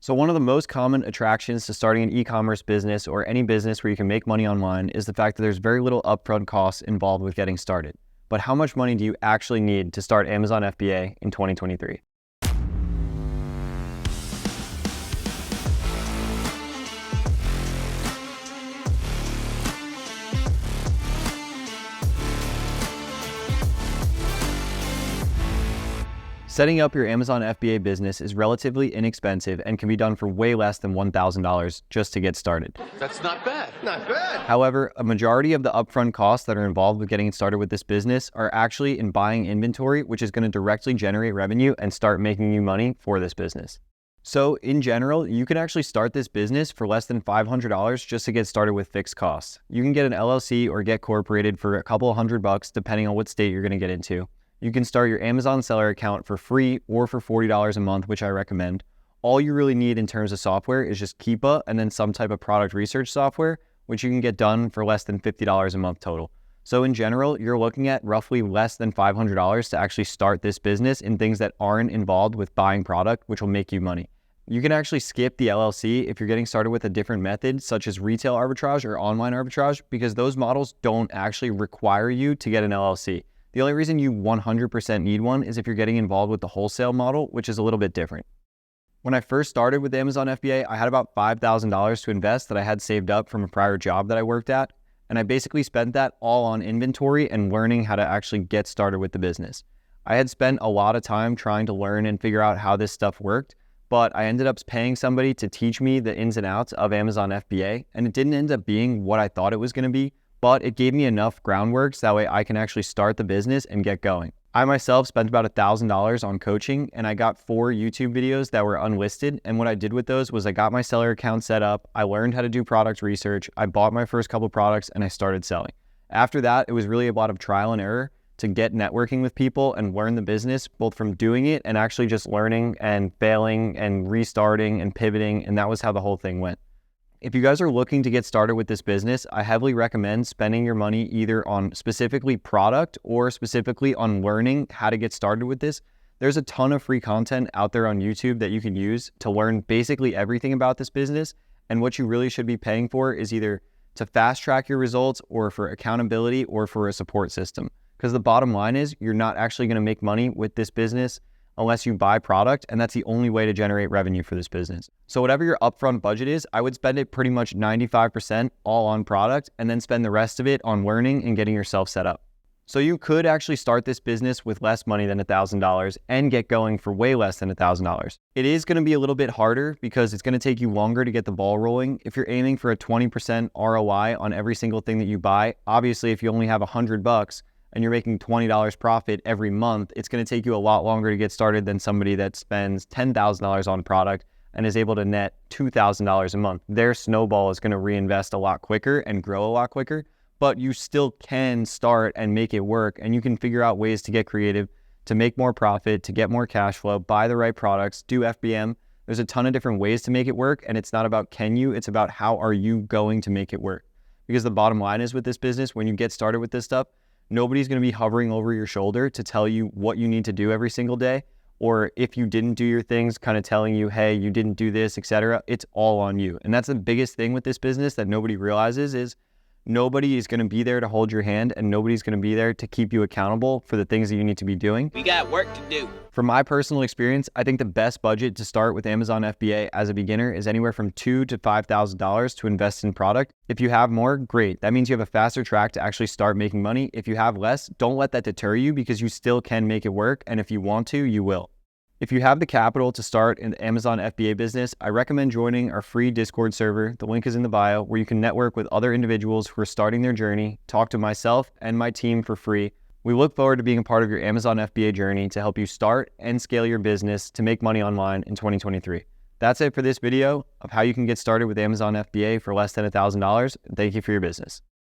So one of the most common attractions to starting an e-commerce business or any business where you can make money online is the fact that there's very little upfront costs involved with getting started. But how much money do you actually need to start Amazon FBA in 2023? Setting up your Amazon FBA business is relatively inexpensive and can be done for way less than $1,000 just to get started. That's not bad. Not bad. However, a majority of the upfront costs that are involved with getting started with this business are actually in buying inventory, which is going to directly generate revenue and start making you money for this business. So in general, you can actually start this business for less than $500 just to get started with fixed costs. You can get an LLC or get corporated for a couple of $100 depending on what state you're going to get into. You can start your Amazon seller account for free or for $40 a month, which I recommend. All you really need in terms of software is just Keepa and then some type of product research software, which you can get done for less than $50 a month total. So in general, you're looking at roughly less than $500 to actually start this business in things that aren't involved with buying product, which will make you money. You can actually skip the LLC if you're getting started with a different method, such as retail arbitrage or online arbitrage, because those models don't actually require you to get an LLC. The only reason you 100% need one is if you're getting involved with the wholesale model, which is a little bit different. When I first started with Amazon FBA, I had about $5,000 to invest that I had saved up from a prior job that I worked at. And I basically spent that all on inventory and learning how to actually get started with the business. I had spent a lot of time trying to learn and figure out how this stuff worked, but I ended up paying somebody to teach me the ins and outs of Amazon FBA, and it didn't end up being what I thought it was going to be. But it gave me enough groundwork so that way I can actually start the business and get going. I myself spent about $1,000 on coaching, and I got 4 YouTube videos that were unlisted. And what I did with those was I got my seller account set up, I learned how to do product research, I bought my first couple products, and I started selling. After that, it was really a lot of trial and error to get networking with people and learn the business, both from doing it and actually just learning and failing and restarting and pivoting, and that was how the whole thing went. If you guys are looking to get started with this business, I heavily recommend spending your money either on specifically product or specifically on learning how to get started with this. There's a ton of free content out there on YouTube that you can use to learn basically everything about this business. And what you really should be paying for is either to fast track your results or for accountability or for a support system. Because the bottom line is you're not actually going to make money with this business unless you buy product, and that's the only way to generate revenue for this business. So whatever your upfront budget is, I would spend it pretty much 95% all on product and then spend the rest of it on learning and getting yourself set up. So you could actually start this business with less money than $1,000 and get going for way less than $1,000. It is going to be a little bit harder because it's going to take you longer to get the ball rolling. If you're aiming for a 20% ROI on every single thing that you buy, obviously if you only have $100, and you're making $20 profit every month, it's going to take you a lot longer to get started than somebody that spends $10,000 on product and is able to net $2,000 a month. Their snowball is going to reinvest a lot quicker and grow a lot quicker, but you still can start and make it work, and you can figure out ways to get creative, to make more profit, to get more cash flow, buy the right products, do FBM. There's a ton of different ways to make it work, and it's not about can you, it's about how are you going to make it work. Because the bottom line is with this business, when you get started with this stuff, nobody's going to be hovering over your shoulder to tell you what you need to do every single day. Or if you didn't do your things, kind of telling you, hey, you didn't do this, etc. It's all on you. And that's the biggest thing with this business that nobody realizes is nobody is going to be there to hold your hand and nobody's going to be there to keep you accountable for the things that you need to be doing. We got work to do. From my personal experience, I think the best budget to start with Amazon FBA as a beginner is anywhere from $2,000 to $5,000 to invest in product. If you have more, great. That means you have a faster track to actually start making money. If you have less, don't let that deter you because you still can make it work. And if you want to, you will. If you have the capital to start an Amazon FBA business, I recommend joining our free Discord server. The link is in the bio, where you can network with other individuals who are starting their journey, talk to myself and my team for free. We look forward to being a part of your Amazon FBA journey to help you start and scale your business to make money online in 2023. That's it for this video of how you can get started with Amazon FBA for less than $1,000. Thank you for your business.